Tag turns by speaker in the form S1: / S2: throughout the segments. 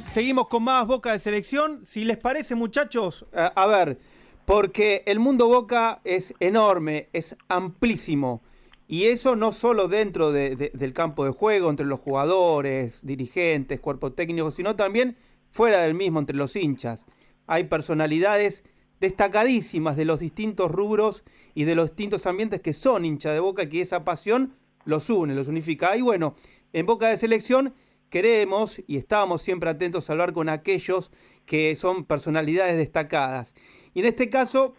S1: seguimos con más Boca de Selección. Si les parece, muchachos, a ver, porque el mundo Boca es enorme, es amplísimo. Y eso no solo dentro del campo de juego, entre los jugadores, dirigentes, cuerpo técnico, sino también fuera del mismo, entre los hinchas. Hay personalidades destacadísimas de los distintos rubros y de los distintos ambientes que son hincha de Boca, que esa pasión los une, los unifica. Y bueno, en Boca de Selección queremos y estamos siempre atentos a hablar con aquellos que son personalidades destacadas. Y en este caso,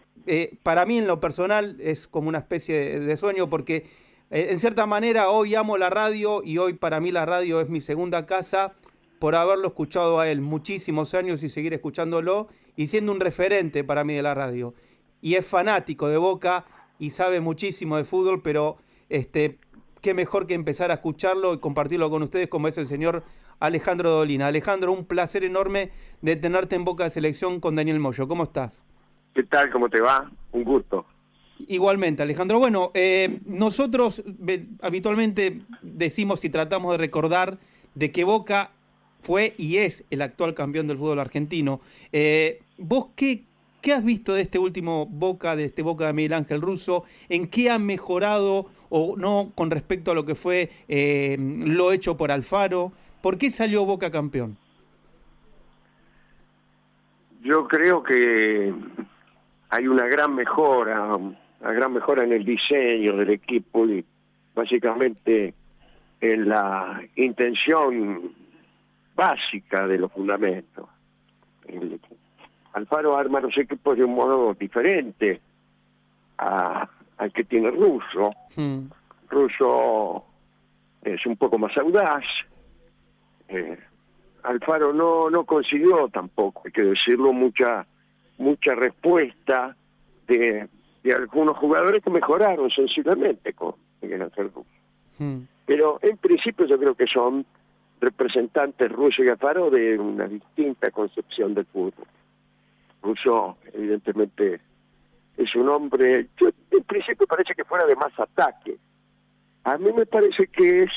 S1: para mí en lo personal es como una especie de sueño porque en cierta manera hoy amo la radio y hoy para mí la radio es mi segunda casa por haberlo escuchado a él muchísimos años y seguir escuchándolo y siendo un referente para mí de la radio. Y es fanático de Boca y sabe muchísimo de fútbol, pero qué mejor que empezar a escucharlo y compartirlo con ustedes como es el señor Alejandro Dolina. Alejandro, un placer enorme de tenerte en Boca de Selección con Daniel Moyo. ¿Cómo estás?
S2: ¿Qué tal? ¿Cómo te va? Un gusto.
S1: Igualmente, Alejandro. Bueno, nosotros habitualmente decimos y tratamos de recordar de que Boca fue y es el actual campeón del fútbol argentino. ¿Vos qué has visto de este último Boca, de este Boca de Miguel Ángel Russo? ¿En qué ha mejorado o no con respecto a lo que fue lo hecho por Alfaro? ¿Por qué salió Boca campeón?
S2: Yo creo que hay una gran mejora en el diseño del equipo y básicamente en la intención básica de los fundamentos. Alfaro arma los equipos de un modo diferente al que tiene Russo. Russo es un poco más audaz. Alfaro no consiguió tampoco, hay que decirlo, mucha respuesta de algunos jugadores que mejoraron sensiblemente con Miguel Ángel Russo. Pero en principio yo creo que son representantes Russo y Alfaro de una distinta concepción del fútbol. Russo evidentemente es un hombre, yo en principio parece que fuera de más ataque. A mí me parece que es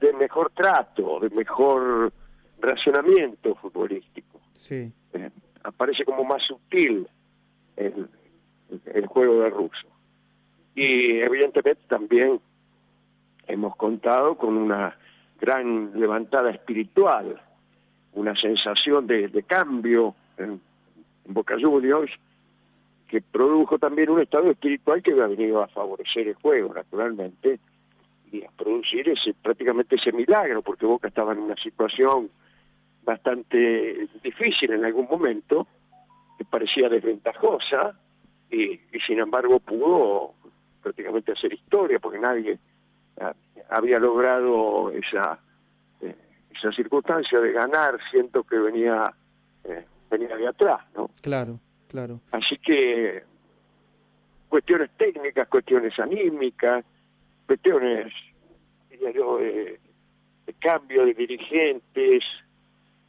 S2: de mejor trato, de mejor racionamiento futbolístico.
S1: Sí.
S2: Aparece como más sutil el juego de Russo. Y evidentemente también hemos contado con una gran levantada espiritual, una sensación de cambio en Boca Juniors, que produjo también un estado espiritual que ha venido a favorecer el juego, naturalmente, y a producir prácticamente ese milagro, porque Boca estaba en una situación bastante difícil en algún momento, que parecía desventajosa, y sin embargo pudo prácticamente hacer historia, porque nadie había logrado esa circunstancia de ganar, siento que venía de atrás, ¿no?
S1: Claro.
S2: Así que cuestiones técnicas, cuestiones anímicas, cuestiones, diría yo, de cambio de dirigentes,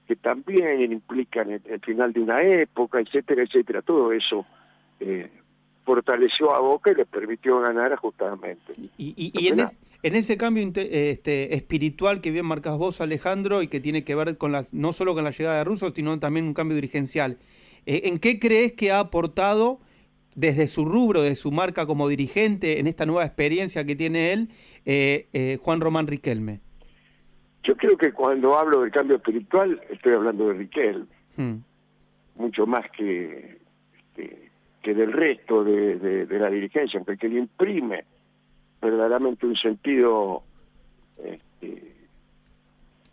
S2: que también implican el final de una época, etcétera, etcétera. Todo eso fortaleció a Boca y le permitió ganar ajustadamente.
S1: Y en ese cambio espiritual que bien marcás vos, Alejandro, y que tiene que ver con no solo con la llegada de Russo, sino también un cambio dirigencial, ¿en qué crees que ha aportado desde su rubro, de su marca como dirigente, en esta nueva experiencia que tiene él, Juan Román Riquelme?
S2: Yo creo que cuando hablo del cambio espiritual estoy hablando de Riquelme, mucho más que del resto de la dirigencia, porque le imprime verdaderamente un sentido de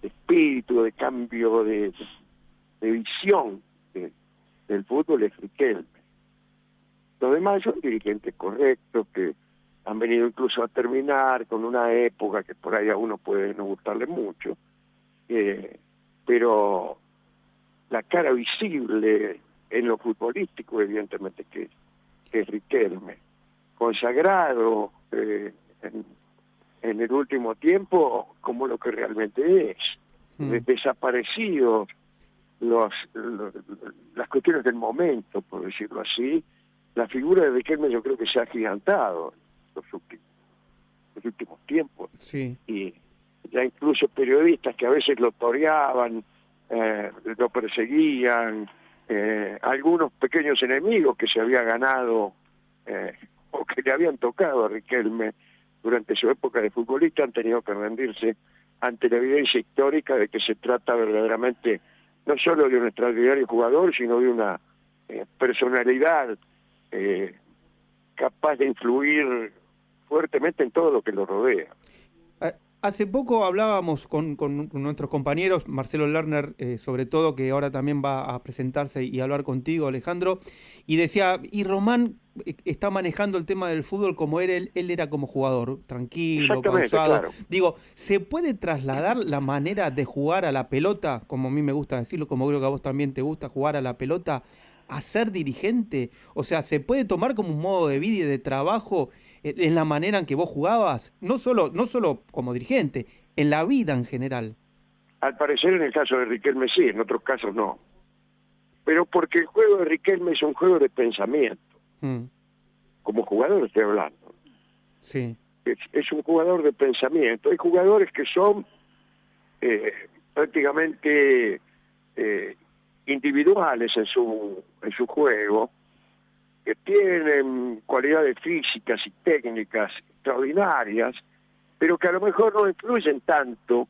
S2: espíritu, de cambio, de visión del fútbol es Riquelme. Los demás son dirigentes correctos que han venido incluso a terminar con una época que por ahí a uno puede no gustarle mucho, pero la cara visible en lo futbolístico evidentemente que es Riquelme, consagrado en el último tiempo como lo que realmente es, desaparecidos las cuestiones del momento, por decirlo así. La figura de Riquelme yo creo que se ha agigantado en los últimos tiempos.
S1: Sí.
S2: Y ya incluso periodistas que a veces lo toreaban lo perseguían, algunos pequeños enemigos que se había ganado o que le habían tocado a Riquelme durante su época de futbolista han tenido que rendirse ante la evidencia histórica de que se trata verdaderamente no solo de un extraordinario jugador, sino de una personalidad capaz de influir fuertemente en todo lo que lo rodea.
S1: Hace poco hablábamos con nuestros compañeros, Marcelo Lerner, sobre todo, que ahora también va a presentarse y hablar contigo, Alejandro, y decía, y Román está manejando el tema del fútbol como él era como jugador, tranquilo, pausado.
S2: Claro.
S1: Digo, ¿se puede trasladar la manera de jugar a la pelota, como a mí me gusta decirlo, como creo que a vos también te gusta jugar a la pelota, a ser dirigente? O sea, ¿se puede tomar como un modo de vida y de trabajo en la manera en que vos jugabas? No solo como dirigente, en la vida en general.
S2: Al parecer en el caso de Riquelme sí, en otros casos no. Pero porque el juego de Riquelme es un juego de pensamiento. Como jugador estoy hablando.
S1: Sí.
S2: Es un jugador de pensamiento. Hay jugadores que son prácticamente individuales en su juego, que tienen cualidades físicas y técnicas extraordinarias, pero que a lo mejor no influyen tanto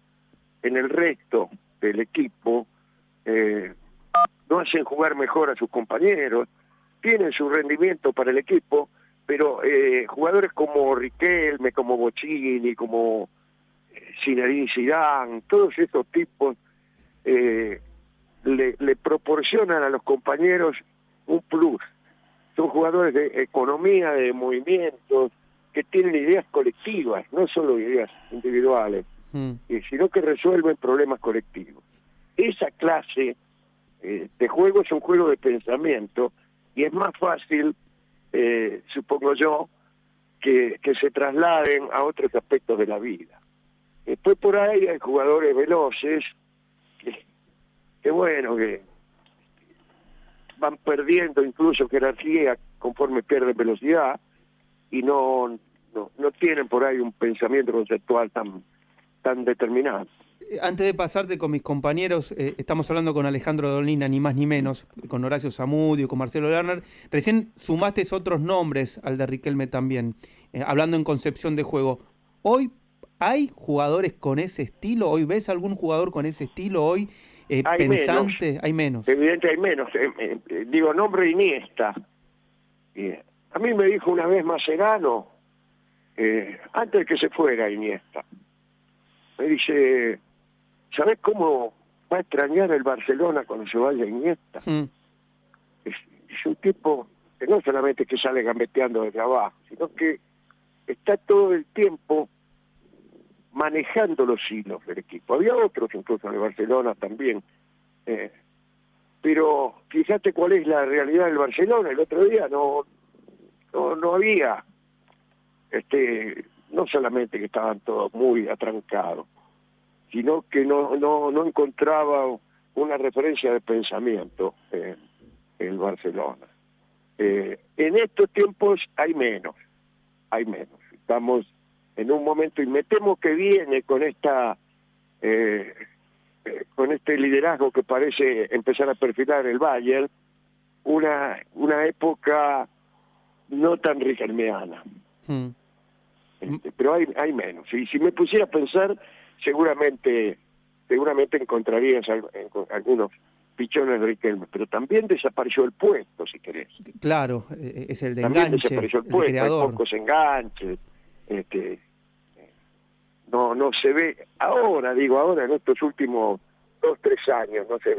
S2: en el resto del equipo, no hacen jugar mejor a sus compañeros, tienen su rendimiento para el equipo, pero jugadores como Riquelme, como Bochini, como Zinedine Zidane, todos estos tipos le proporcionan a los compañeros un plus. Son jugadores de economía, de movimientos, que tienen ideas colectivas, no solo ideas individuales, sino que resuelven problemas colectivos. Esa clase de juego es un juego de pensamiento y es más fácil, supongo yo, que se trasladen a otros aspectos de la vida. Después por ahí hay jugadores veloces que bueno, que van perdiendo incluso jerarquía conforme pierden velocidad y no tienen por ahí un pensamiento conceptual tan determinado.
S1: Antes de pasarte con mis compañeros, estamos hablando con Alejandro Dolina, ni más ni menos, con Horacio Zamudio, con Marcelo Lerner. Recién sumaste otros nombres al de Riquelme también, hablando en concepción de juego. ¿Hoy hay jugadores con ese estilo? ¿Hoy ves algún jugador con ese estilo hoy?
S2: Hay
S1: Pensante,
S2: menos.
S1: Hay menos.
S2: Evidente hay menos. Digo, nombre Iniesta. A mí me dijo una vez Mascherano, antes de que se fuera Iniesta, me dice, ¿sabés cómo va a extrañar el Barcelona cuando se vaya Iniesta? Es un tipo que no solamente que sale gambeteando desde abajo, sino que está todo el tiempo manejando los hilos del equipo. Había otros incluso en el Barcelona también, pero fíjate cuál es la realidad del Barcelona. El otro día no había, no solamente que estaban todos muy atrancados, sino que no encontraba una referencia de pensamiento en el Barcelona. En estos tiempos hay menos. Estamos en un momento, y me temo que viene con con este liderazgo que parece empezar a perfilar el Bayern, una época no tan riquelmeana. Pero hay menos. Y si me pusiera a pensar, seguramente encontrarías algunos pichones de Riquelme, pero también desapareció el puesto, si querés.
S1: Claro, es el de
S2: también
S1: enganche,
S2: desapareció el puesto, hay pocos enganches. No se ve ahora en estos últimos 2-3 años no se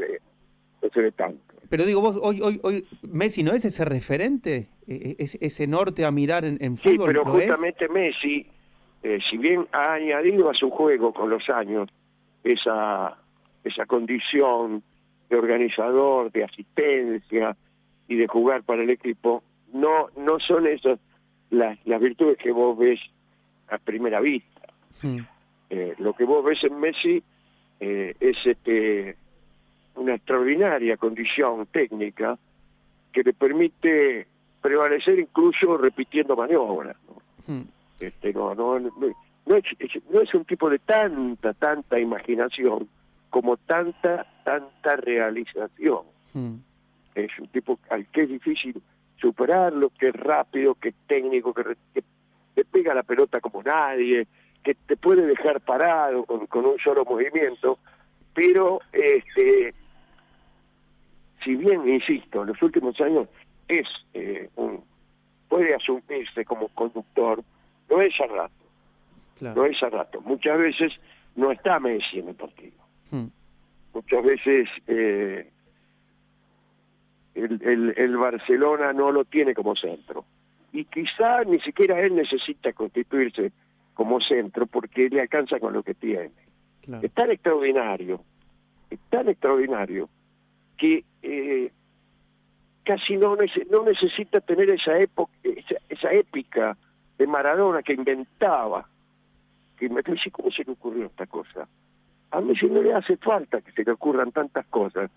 S2: ve tanto.
S1: Pero digo, vos hoy Messi no es ese referente, ese norte a mirar en fútbol.
S2: Sí, pero justamente Messi, si bien ha añadido a su juego con los años esa condición de organizador, de asistencia y de jugar para el equipo, no son esas las virtudes que vos ves a primera vista. Lo que vos ves en Messi es una extraordinaria condición técnica que le permite prevalecer incluso repitiendo maniobras, ¿no? No es un tipo de tanta imaginación como tanta realización. Es un tipo al que es difícil superarlo, que es rápido, que es técnico, que te pega la pelota como nadie, que te puede dejar parado con un solo movimiento, pero si bien, insisto, en los últimos años puede asumirse como conductor, no es a rato,
S1: Claro.
S2: no es a rato. Muchas veces no está Messi en el partido. Muchas veces el Barcelona no lo tiene como centro. Y quizá ni siquiera él necesita constituirse como centro porque le alcanza con lo que tiene.
S1: Claro.
S2: Es tan extraordinario que casi no necesita tener esa épica de Maradona que inventaba. Que me dice, ¿cómo se le ocurrió esta cosa? A Messi no le hace falta que se le ocurran tantas cosas,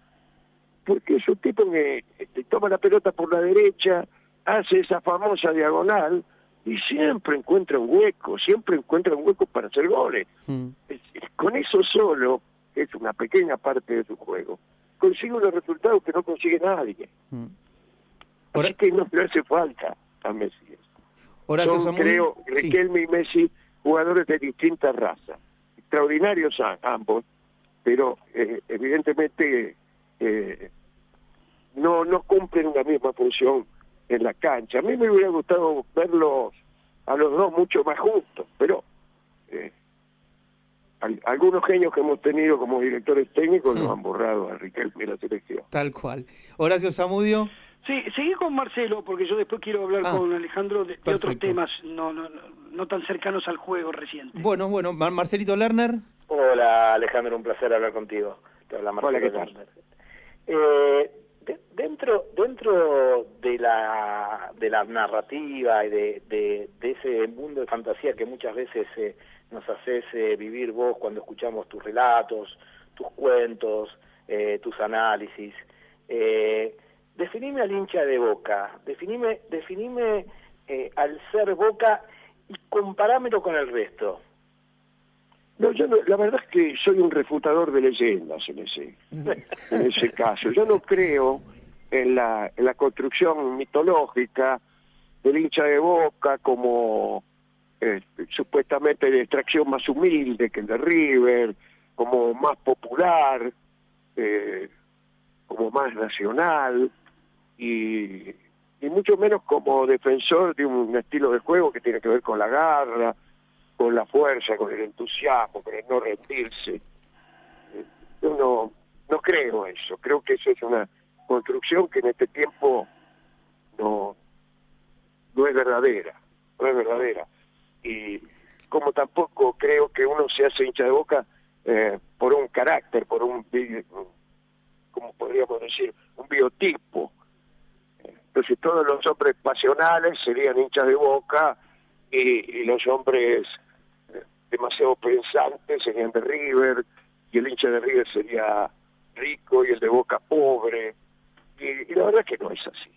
S2: porque es un tipo que toma la pelota por la derecha, hace esa famosa diagonal y siempre encuentra un hueco para hacer goles. Con eso solo, que es una pequeña parte de su juego, consigue unos resultados que no consigue nadie. Así que no le hace falta a Messi. Son, creo, Riquelme y Messi, jugadores de distintas razas, extraordinarios ambos, pero evidentemente no cumplen la misma función en la cancha. A mí me hubiera gustado verlos a los dos mucho más juntos, pero algunos genios que hemos tenido como directores técnicos nos han borrado a Riquelme y la selección.
S1: Tal cual. Horacio Zamudio.
S3: Sí, seguí con Marcelo, porque yo después quiero hablar con Alejandro de otros temas no tan cercanos al juego reciente.
S1: Bueno, Marcelito Lerner.
S4: Hola, Alejandro, un placer hablar contigo. Te habla Marcelo.
S2: Hola, ¿qué tal?
S4: Dentro de la narrativa y de ese mundo de fantasía que muchas veces nos haces vivir vos cuando escuchamos tus relatos, tus cuentos, tus análisis, definime al hincha de Boca, definime al ser Boca y comparámelo con el resto.
S2: No, la verdad es que soy un refutador de leyendas en ese caso. Yo no creo en la construcción mitológica del hincha de Boca como supuestamente de extracción más humilde que el de River, como más popular, como más nacional, y mucho menos como defensor de un estilo de juego que tiene que ver con la garra, con la fuerza, con el entusiasmo, con el no rendirse. Yo no creo eso. Creo que eso es una construcción que en este tiempo no es verdadera. No es verdadera. Y como tampoco creo que uno se hace hincha de Boca por un carácter, por un, como podríamos decir, un biotipo. Entonces todos los hombres pasionales serían hinchas de Boca y los hombres demasiado pensantes serían de River, y el hincha de River sería rico y el de Boca pobre, y la verdad es que no es así.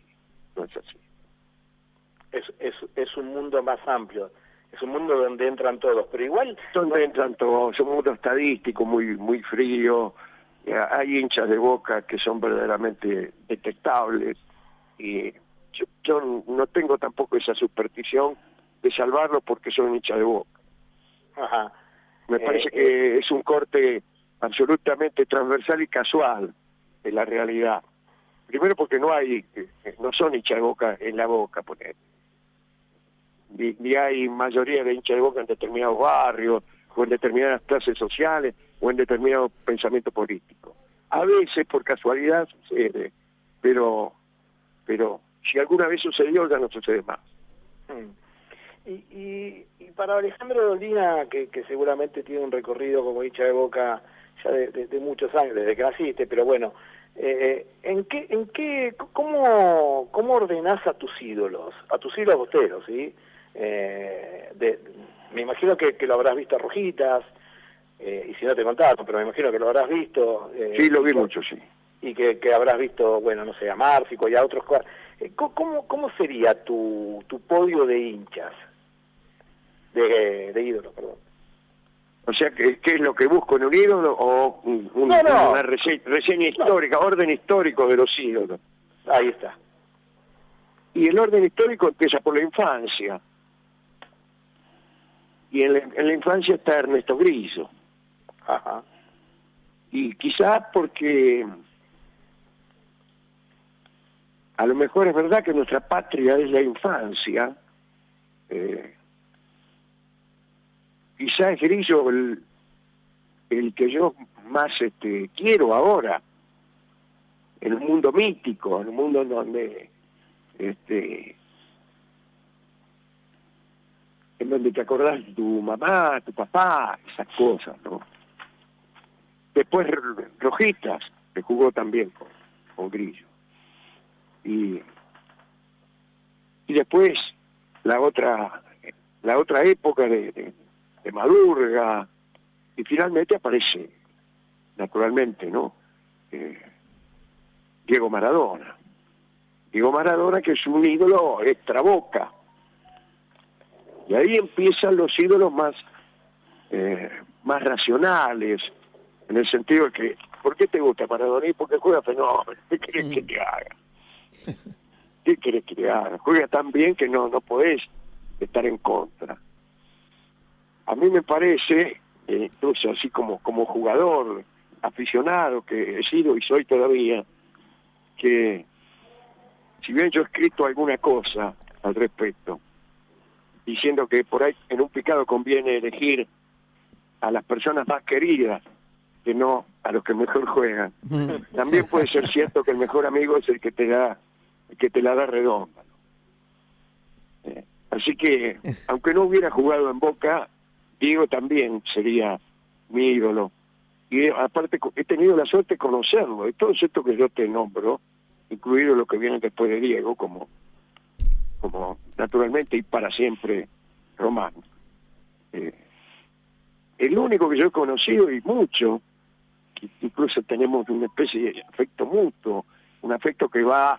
S4: Es un mundo más amplio, es un mundo donde entran todos, pero igual...
S2: Donde entran todos, es un mundo estadístico muy frío, hay hinchas de Boca que son verdaderamente detectables, y yo no tengo tampoco esa superstición de salvarlos porque son hinchas de Boca.
S4: Ajá.
S2: Me parece que es un corte absolutamente transversal y casual de la realidad. Primero porque no son hinchas de Boca en la Boca, porque ni hay mayoría de hinchas de Boca en determinados barrios, o en determinadas clases sociales, o en determinados pensamientos políticos. A veces, por casualidad, sucede, pero si alguna vez sucedió, ya no sucede más.
S4: Y para Alejandro Dolina, que seguramente tiene un recorrido como hincha de Boca ya de muchos años, desde que naciste, pero bueno, ¿cómo ordenás a tus ídolos bosteros, ¿sí? Me imagino que lo habrás visto a Rojitas, y si no te contaron, pero me imagino que lo habrás visto.
S2: Sí, lo vi mucho, sí.
S4: Y que habrás visto, bueno, no sé, a Márcico y a otros. ¿Cómo sería tu podio de hinchas? De ídolos, perdón.
S2: O sea, ¿qué es lo que busco en un ídolo o una reseña histórica, orden histórico de los ídolos?
S4: Ahí está.
S2: Y el orden histórico empieza por la infancia. Y en la infancia está Ernesto Grillo.
S4: Ajá.
S2: Y quizás porque a lo mejor es verdad que nuestra patria es la infancia. Quizás es Grillo el que yo más quiero ahora, en un mundo mítico, en un mundo en donde te acordás de tu mamá, tu papá, esas cosas, ¿no? Después Rojitas, que jugó también con Grillo. Y después la otra época de Madurga, y finalmente aparece, naturalmente, ¿no? Diego Maradona. Diego Maradona, que es un ídolo extra Boca. Y ahí empiezan los ídolos más racionales, en el sentido de que, ¿por qué te gusta Maradona? Y porque juega fenómeno. ¿Qué querés que te haga? ¿Qué querés que te haga? Juega tan bien que no podés estar en contra. A mí me parece, incluso así como jugador aficionado que he sido y soy todavía, que si bien yo he escrito alguna cosa al respecto, diciendo que por ahí en un picado conviene elegir a las personas más queridas que no a los que mejor juegan, también puede ser cierto que el mejor amigo es el que te la da redonda. Así que, aunque no hubiera jugado en Boca, Diego también sería mi ídolo. Y aparte he tenido la suerte de conocerlo, y todo esto que yo te nombro, incluido lo que viene después de Diego, como naturalmente y para siempre Román. El único que yo he conocido, y mucho, que incluso tenemos una especie de afecto mutuo, un afecto que va,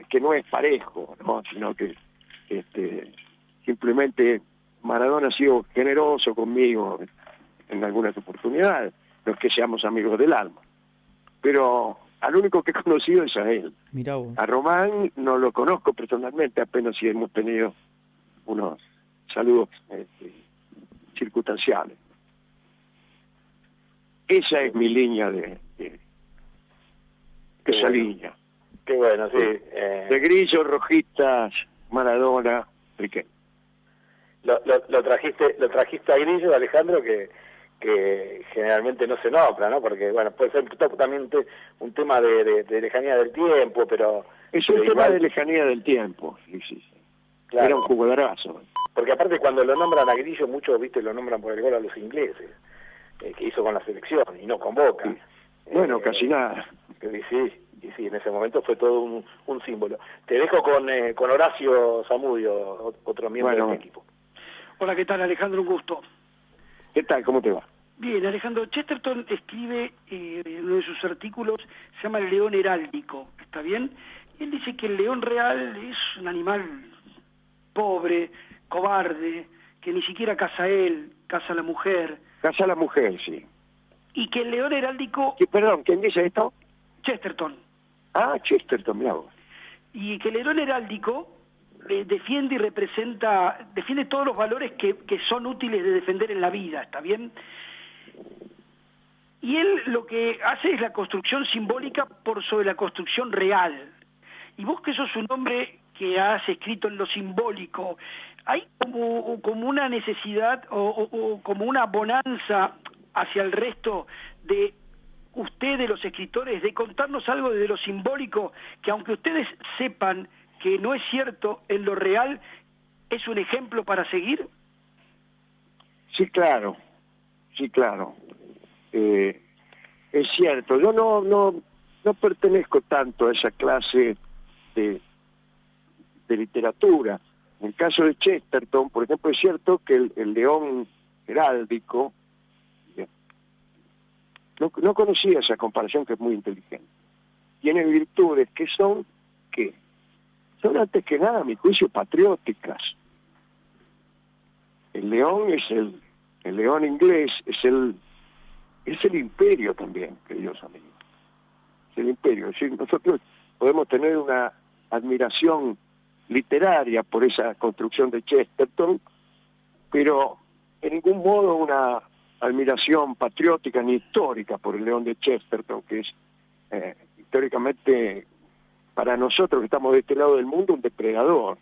S2: que no es parejo, ¿no? Sino que simplemente Maradona ha sido generoso conmigo en algunas oportunidades, no es que seamos amigos del alma, pero al único que he conocido es a él.
S1: Mirá vos.
S2: A Román no lo conozco personalmente, apenas si hemos tenido unos saludos circunstanciales. Esa es mi línea esa línea.
S4: Qué bueno, sí.
S2: De Grillo, Rojitas, Maradona, Riquelme.
S4: Lo trajiste a Grillo, Alejandro, que generalmente no se nombra, ¿no? Porque, bueno, puede ser también un tema de lejanía del tiempo, pero...
S2: Es un tema de lejanía del tiempo, sí. Claro. Era un jugadorazo.
S4: Porque aparte cuando lo nombran a Grillo, muchos, viste, lo nombran por el gol a los ingleses, que hizo con la selección, y no con Boca.
S2: Sí. Bueno, casi nada.
S4: Y sí, en ese momento fue todo un símbolo. Te dejo con Horacio Zamudio, otro miembro del equipo.
S3: Hola, ¿qué tal, Alejandro? Un gusto.
S2: ¿Qué tal? ¿Cómo te va?
S3: Bien, Alejandro. Chesterton escribe en uno de sus artículos, se llama El león heráldico, ¿está bien? Y él dice que el león real es un animal pobre, cobarde, que ni siquiera caza él, caza a la mujer.
S2: Caza a la mujer, sí.
S3: Y que el león heráldico...
S2: Perdón, ¿quién dice esto?
S3: Chesterton.
S2: Ah, Chesterton, mirá vos.
S3: Y que el león heráldico defiende y defiende todos los valores que son útiles de defender en la vida, ¿está bien? Y él lo que hace es la construcción simbólica por sobre la construcción real. Y vos, que sos un hombre que has escrito en lo simbólico, ¿hay como una necesidad o como una bonanza hacia el resto de ustedes, los escritores, de contarnos algo de lo simbólico, que aunque ustedes sepan que no es cierto en lo real, es un ejemplo para seguir?
S2: Sí, claro. Es cierto, yo no pertenezco tanto a esa clase de literatura. En el caso de Chesterton, por ejemplo, es cierto que el león heráldico, no conocía esa comparación, que es muy inteligente. Tiene virtudes que son antes que nada, a mi juicio, patrióticas. El león es el El león inglés es el imperio también, queridos amigos. Es el imperio. Es decir, nosotros podemos tener una admiración literaria por esa construcción de Chesterton, pero en ningún modo una admiración patriótica ni histórica por el león de Chesterton, que es históricamente, para nosotros que estamos de este lado del mundo, un depredador.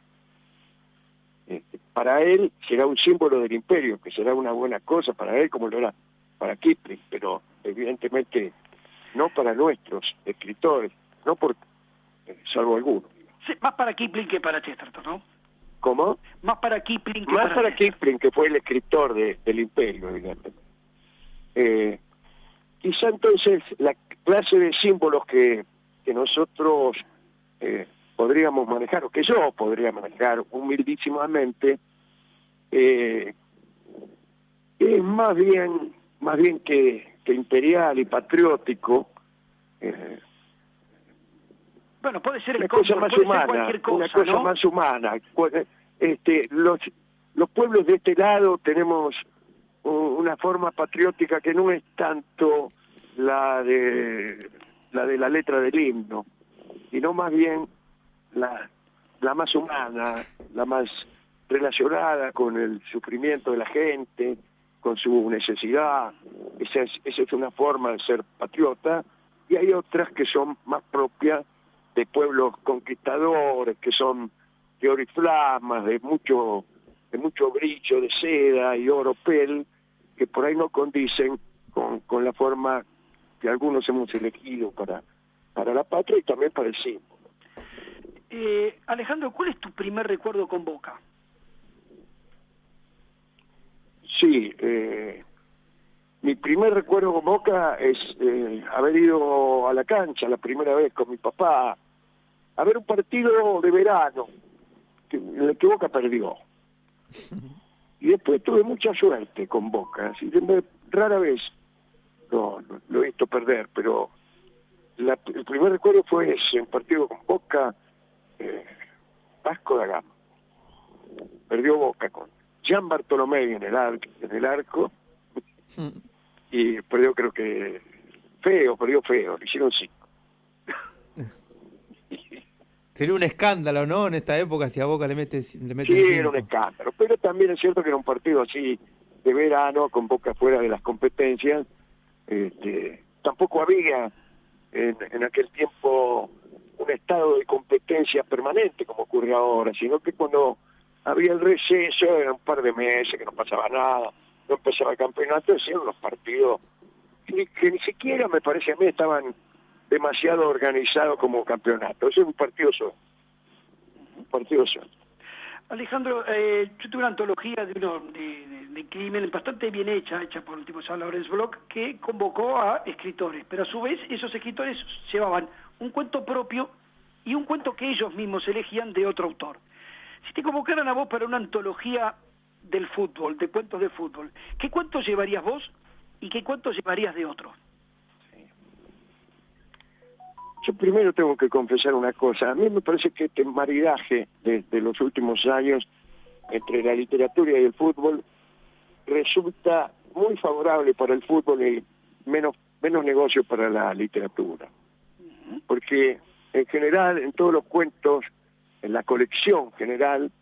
S2: Para él será un símbolo del imperio, que será una buena cosa para él como lo era para Kipling, pero evidentemente no para nuestros escritores, no por salvo algunos.
S3: Sí, más para Kipling que para Chesterton, ¿no?
S2: ¿Cómo?
S3: Más para Kipling que
S2: Más
S3: para
S2: para
S3: Chesterton.
S2: Kipling, que fue el escritor del imperio, evidentemente. Quizá entonces la clase de símbolos que nosotros podríamos manejar, o que yo podría manejar humildísimamente, es más bien que imperial y patriótico,
S3: Bueno, puede ser el
S2: una cosa
S3: cóndor,
S2: más
S3: puede ser
S2: humana,
S3: cualquier cosa,
S2: una cosa
S3: ¿no?
S2: más humana. Los pueblos de este lado tenemos una forma patriótica que no es tanto la de la letra del himno, sino más bien la más humana, la más relacionada con el sufrimiento de la gente, con su necesidad. Esa es una forma de ser patriota, y hay otras que son más propias de pueblos conquistadores, que son de oriflamas, de mucho brillo de seda y oropel, que por ahí no condicen con la forma que algunos hemos elegido para la patria y también para el símbolo.
S3: Alejandro, ¿cuál es tu primer recuerdo con Boca?
S2: Sí, mi primer recuerdo con Boca es haber ido a la cancha la primera vez con mi papá, a ver un partido de verano en el que Boca perdió. Y después tuve mucha suerte con Boca, así que rara vez lo he visto perder, pero el primer recuerdo fue ese, un partido con Boca, Vasco da Gama. Perdió Boca con Gian Bartolomei en el arco, y perdió, creo que perdió feo, le hicieron 5.
S1: Sería un escándalo, ¿no? En esta época, si a Boca le mete
S2: Sí,
S1: cinco.
S2: era un escándalo, pero también es cierto que era un partido así de verano, con Boca fuera de las competencias. Tampoco había en aquel tiempo un estado de competencia permanente como ocurre ahora, sino que cuando había el receso, eran un par de meses que no pasaba nada, no empezaba el campeonato, hacían los partidos que ni siquiera, me parece a mí, estaban demasiado organizados como campeonato. Eso es un partido solo.
S3: Alejandro, yo tuve una antología de crimen bastante bien hecha por el tipo de Lawrence Block, que convocó a escritores, pero a su vez esos escritores llevaban un cuento propio y un cuento que ellos mismos elegían de otro autor. Si te convocaran a vos para una antología del fútbol, de cuentos de fútbol, ¿qué cuentos llevarías vos y qué cuentos llevarías de otro?
S2: Yo primero tengo que confesar una cosa. A mí me parece que este maridaje de los últimos años entre la literatura y el fútbol resulta muy favorable para el fútbol y menos negocio para la literatura. Porque en general, en todos los cuentos, en la colección general,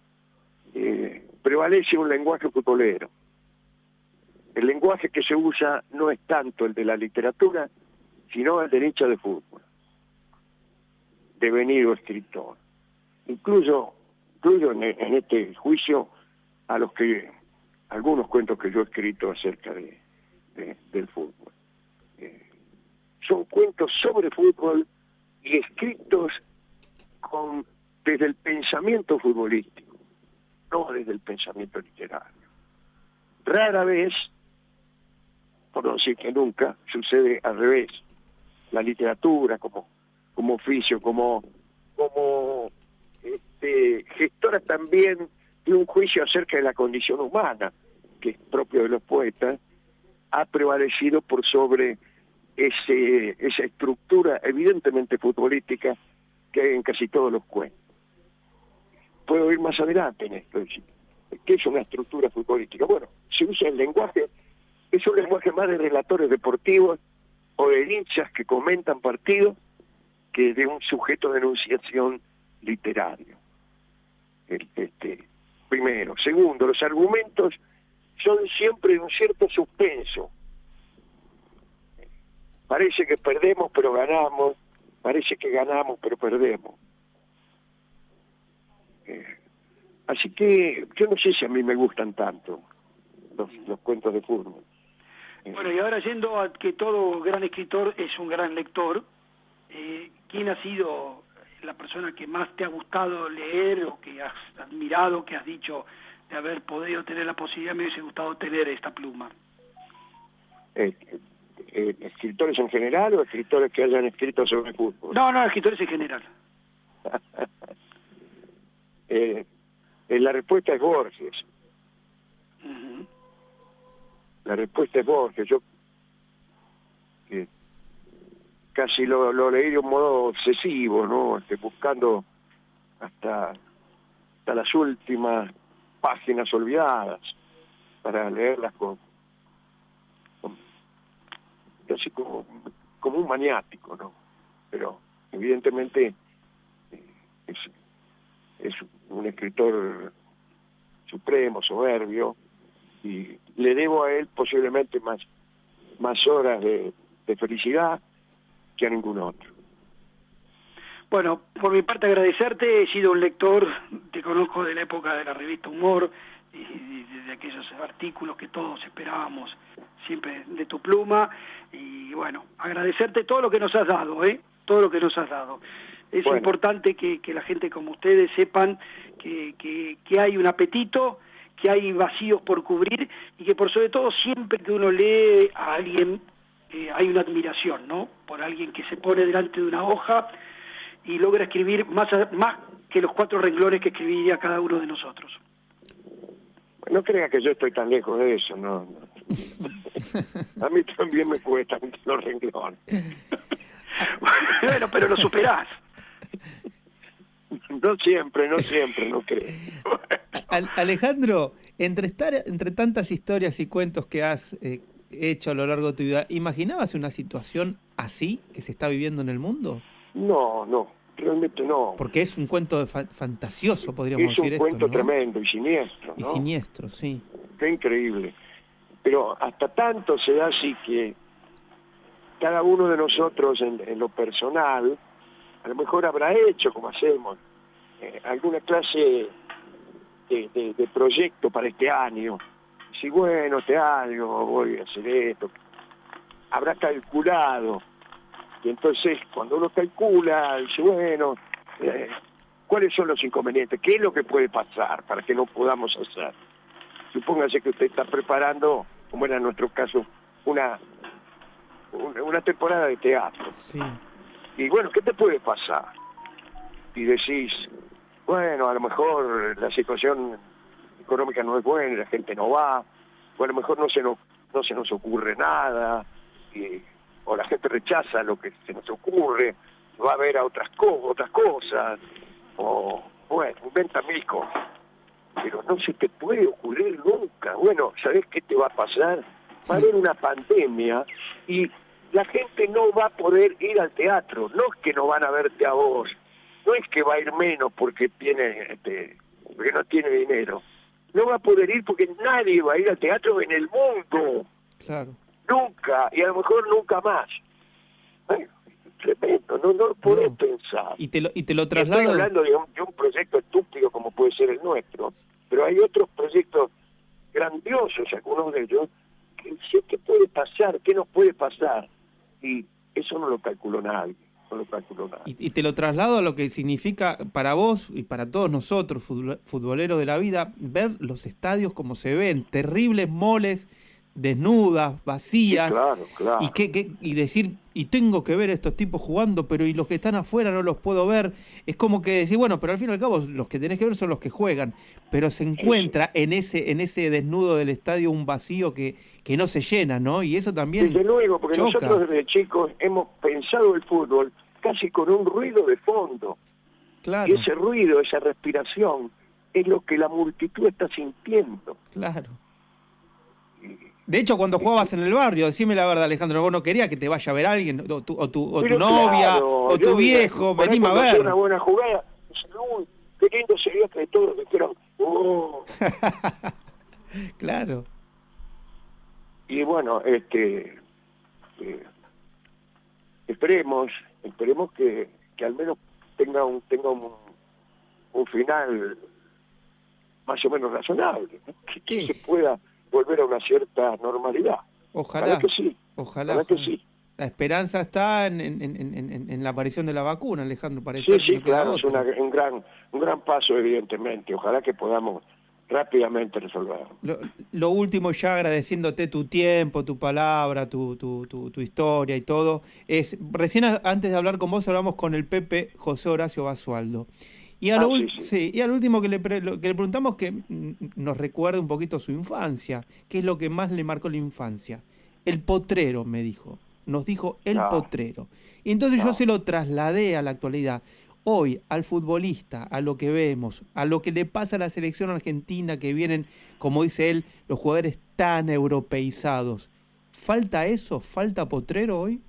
S2: prevalece un lenguaje futbolero. El lenguaje que se usa no es tanto el de la literatura, sino el del hincha de fútbol, devenido escritor. Incluyo en este juicio a algunos cuentos que yo he escrito acerca del fútbol. Son cuentos sobre fútbol y escritos desde el pensamiento futbolístico, no desde el pensamiento literario. Rara vez, por no decir que nunca, sucede al revés. La literatura como oficio, como gestora también de un juicio acerca de la condición humana, que es propio de los poetas, ha prevalecido por sobre esa estructura evidentemente futbolística que hay en casi todos los cuentos. Puedo ir más adelante en esto. ¿qué es una estructura futbolística? Bueno, se usa el lenguaje, es un lenguaje más de relatores deportivos o de hinchas que comentan partidos que de un sujeto de enunciación literario. Primero. Segundo, los argumentos son siempre de un cierto suspenso. Parece que perdemos pero ganamos, parece que ganamos pero perdemos. Así que yo no sé si a mí me gustan tanto los cuentos de fútbol.
S3: Bueno, y ahora yendo a que todo gran escritor es un gran lector, ¿quién ha sido la persona que más te ha gustado leer o que has admirado, que has dicho de haber podido tener la posibilidad, me hubiese gustado tener esta pluma?
S2: ¿Escritores en general o escritores que hayan escrito sobre fútbol?
S3: No, escritores en general.
S2: La respuesta es Borges.
S3: Uh-huh.
S2: La respuesta es Borges. Yo casi lo leí de un modo obsesivo, ¿no? Buscando hasta las últimas páginas olvidadas para leerlas casi como un maniático, ¿no? Pero evidentemente es un escritor supremo, soberbio, y le debo a él posiblemente más horas de felicidad que a ningún otro.
S3: Bueno, por mi parte agradecerte, he sido un lector, te conozco de la época de la revista Humor, y de aquellos artículos que todos esperábamos siempre de tu pluma, y bueno, agradecerte todo lo que nos has dado, todo lo que nos has dado. Es importante que la gente como ustedes sepan que hay un apetito, que hay vacíos por cubrir, y que por sobre todo siempre que uno lee a alguien hay una admiración, ¿no? Por alguien que se pone delante de una hoja y logra escribir más que los 4 renglones que escribiría cada uno de nosotros.
S2: No crea que yo estoy tan lejos de eso, no. A mí también me cuestan los renglones.
S3: Bueno, pero lo superás.
S2: No siempre, no creo.
S1: Alejandro, entre tantas historias y cuentos que has hecho a lo largo de tu vida, ¿imaginabas una situación así que se está viviendo en el mundo?
S2: No, realmente no.
S1: Porque es un cuento fantasioso, podríamos decir.
S2: Es un cuento
S1: ¿no?
S2: tremendo y siniestro, ¿no?
S1: Y siniestro, sí.
S2: Qué increíble. Pero hasta tanto se da así que cada uno de nosotros en lo personal, a lo mejor habrá hecho, como hacemos, alguna clase de proyecto para este año. Si bueno, este año voy a hacer esto. Habrá calculado. Y entonces, cuando uno calcula, dice, bueno, ¿cuáles son los inconvenientes? ¿Qué es lo que puede pasar para que no podamos hacer? Supóngase que usted está preparando, como era en nuestro caso, una temporada de teatro.
S1: Sí.
S2: Y bueno, ¿qué te puede pasar? Y decís, bueno, a lo mejor la situación económica no es buena, la gente no va, o a lo mejor no se nos ocurre nada, o la gente rechaza lo que se nos ocurre, va a haber a otras cosas, o bueno, inventa 1000 cosas. Pero no se te puede ocurrir nunca. Bueno, ¿sabés qué te va a pasar? Va a haber una pandemia y la gente no va a poder ir al teatro. No es que no van a verte a vos, no es que va a ir menos porque porque no tiene dinero. No va a poder ir porque nadie va a ir al teatro en el mundo.
S1: Claro.
S2: Nunca, y a lo mejor nunca más. Bueno, tremendo, no lo podés pensar.
S1: Y te lo traslado.
S2: Estoy hablando de un proyecto estúpido como puede ser el nuestro, pero hay otros proyectos grandiosos, algunos de ellos, que sí, ¿qué puede pasar? ¿Qué nos puede pasar? Y eso no lo calculó nadie.
S1: Y te lo traslado a lo que significa para vos y para todos nosotros, futboleros de la vida, ver los estadios como se ven, terribles moles, desnudas, vacías,
S2: sí, claro.
S1: Y decir, y tengo que ver a estos tipos jugando, pero y los que están afuera no los puedo ver. Es como que decir, bueno, pero al fin y al cabo los que tenés que ver son los que juegan, pero se encuentra en ese desnudo del estadio un vacío que no se llena, ¿no? Y eso también
S2: desde luego, porque
S1: choca.
S2: Nosotros desde chicos hemos pensado el fútbol casi con un ruido de fondo.
S1: Claro.
S2: Y ese ruido, esa respiración, es lo que la multitud está sintiendo.
S1: Claro. De hecho, cuando jugabas en el barrio, decime la verdad, Alejandro, vos no querías que te vaya a ver alguien, o tu novia,
S2: claro,
S1: o tu viejo, venime a ver.
S2: Una buena jugada, uy, qué lindo sería que todos dijeran, oh.
S1: Claro.
S2: Y bueno, esperemos que al menos tenga un final más o menos razonable, ¿no? Que se pueda volver a una cierta normalidad.
S1: Ojalá
S2: que sí.
S1: Ojalá
S2: que sí.
S1: La esperanza está en la aparición de la vacuna, Alejandro, parece.
S2: Sí, claro, es un gran paso, evidentemente. Ojalá que podamos rápidamente resolverlo.
S1: Lo último, ya agradeciéndote tu tiempo, tu palabra, tu historia y todo, es, recién antes de hablar con vos hablamos con el Pepe José Horacio Basualdo. Y a y al último que le preguntamos que nos recuerde un poquito su infancia, qué es lo que más le marcó la infancia. El potrero, me dijo. Nos dijo el potrero. Y entonces yo se lo trasladé a la actualidad. Hoy, al futbolista, a lo que vemos, a lo que le pasa a la selección argentina, que vienen, como dice él, los jugadores tan europeizados. ¿Falta eso? ¿Falta potrero hoy?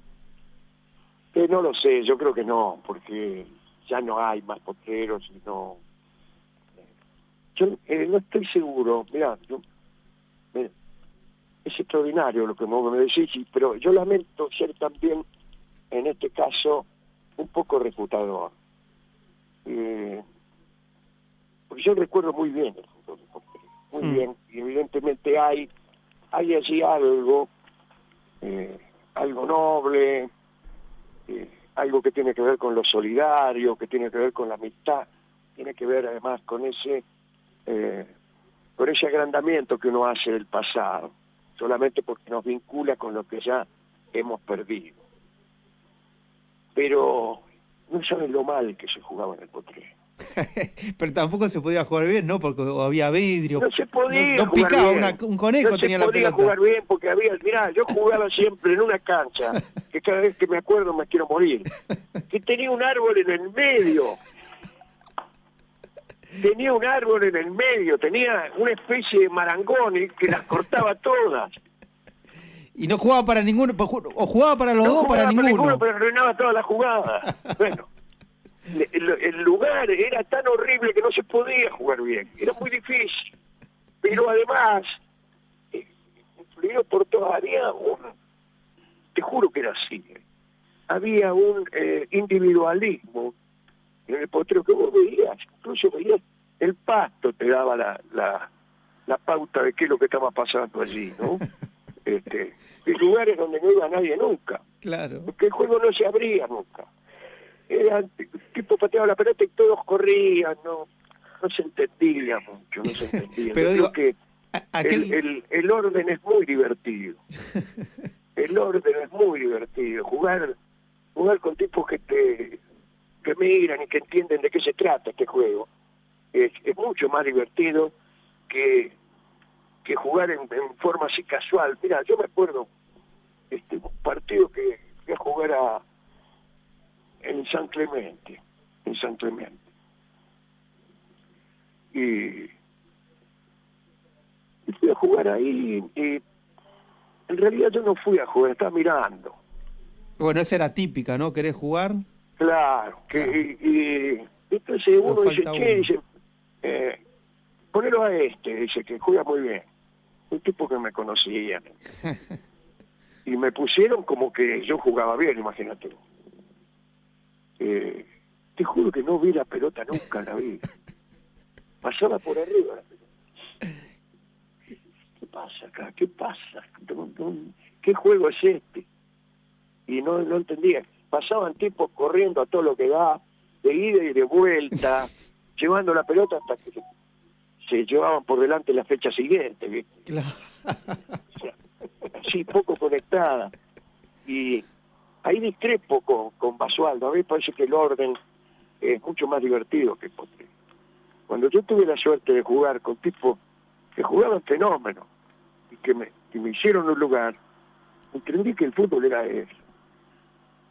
S2: No lo sé, yo creo que no, porque ya no hay más potreros. Yo no estoy seguro. Mirá, es extraordinario lo que me decís, pero yo lamento ser también, en este caso, un poco refutador. Porque yo recuerdo muy bien el fútbol de potrero, muy bien, y evidentemente hay allí algo noble, algo que tiene que ver con lo solidario, que tiene que ver con la amistad, tiene que ver además con ese agrandamiento que uno hace del pasado, solamente porque nos vincula con lo que ya hemos perdido. Pero no saben lo mal que se jugaba en el potrero.
S1: Pero tampoco se podía jugar bien, ¿no? Porque había vidrio.
S2: No se podía
S1: no
S2: jugar
S1: picaba
S2: bien.
S1: Un conejo tenía la pelota.
S2: No se podía jugar bien porque mirá, yo jugaba siempre en una cancha, que cada vez que me acuerdo me quiero morir, que tenía un árbol en el medio. Tenía una especie de marangones que las cortaba todas.
S1: Y no jugaba para ninguno, o jugaba para los dos, para ninguno.
S2: Pero arruinaba toda la jugada. Bueno, el lugar era tan horrible que no se podía jugar bien, era muy difícil. Pero además, influido por todo, te juro que era así, había un individualismo en el potrero que vos veías, incluso veías el pasto, te daba la pauta de qué es lo que estaba pasando allí, ¿no? En lugares donde no iba nadie nunca,
S1: claro,
S2: porque el juego no se abría nunca. Era tipo pateaba la pelota y todos corrían, no se entendía mucho,
S1: Pero digo,
S2: que el orden es muy divertido. El orden es muy divertido. Jugar con tipos que miran y que entienden de qué se trata este juego es mucho más divertido que jugar en forma así casual. Mira, yo me acuerdo un partido que fui a jugar en San Clemente. Y fui a jugar ahí, y en realidad yo no fui a jugar, estaba mirando.
S1: Bueno, esa era típica, ¿no? ¿Querés jugar?
S2: Claro. Y entonces uno dice, ponelo a dice que juega muy bien. Un tipo que me conocía. Y me pusieron como que yo jugaba bien, imagínate. Te juro que no vi la pelota nunca en la vida. Pasaba por arriba la pelota. ¿Qué pasa acá? ¿Qué pasa? ¿Qué juego es este? Y no entendía. Pasaban tipos corriendo a todo lo que da, de ida y de vuelta, llevando la pelota hasta que se llevaban por delante la fecha siguiente, ¿viste?
S1: Claro.
S2: O sea, así, poco conectada. Y ahí discrepo con Basualdo. A mí me parece que el orden es mucho más divertido que el potrero. Cuando yo tuve la suerte de jugar con tipos que jugaban fenómenos y que me hicieron un lugar, entendí que el fútbol era eso.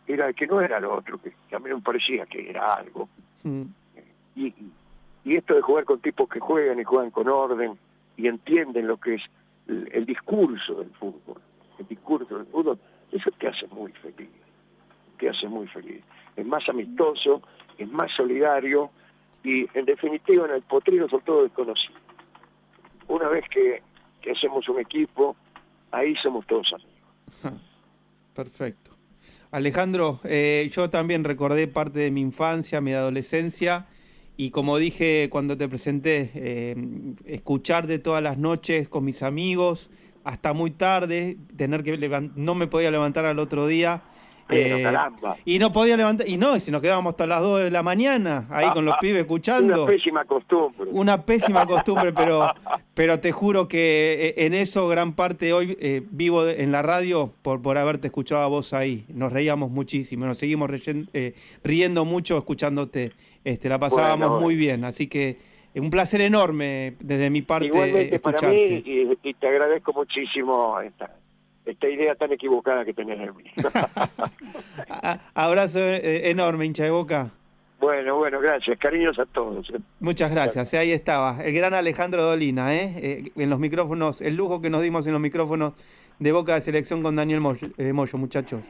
S2: Era que no era lo otro, que a mí me parecía que era algo. Y Y esto de jugar con tipos que juegan y juegan con orden y entienden lo que es el discurso del fútbol, eso te hace muy feliz, es más amistoso, es más solidario y en definitiva en el potrero son todos desconocidos. Una vez que hacemos un equipo, ahí somos todos amigos.
S1: Perfecto. Alejandro, yo también recordé parte de mi infancia, mi adolescencia, y como dije cuando te presenté, escucharte todas las noches con mis amigos, hasta muy tarde, no me podía levantar al otro día.
S2: Pero caramba.
S1: Y no podía levantar, y si nos quedábamos hasta las 2 de la mañana, ahí con los pibes escuchando. Una pésima costumbre, pero te juro que en eso gran parte hoy vivo en la radio por haberte escuchado a vos ahí. Nos reíamos muchísimo, nos seguimos riendo mucho escuchándote. La pasábamos muy bien, así que un placer enorme desde mi parte.
S2: Igualmente
S1: escucharte.
S2: Para mí, y te agradezco muchísimo esta idea tan equivocada que tenés de mí.
S1: Abrazo enorme, hincha de Boca.
S2: Bueno, gracias. Cariños a todos.
S1: Muchas gracias. Ahí estaba, el gran Alejandro Dolina, en los micrófonos, el lujo que nos dimos en los micrófonos de Boca de Selección con Daniel Moyo, muchachos.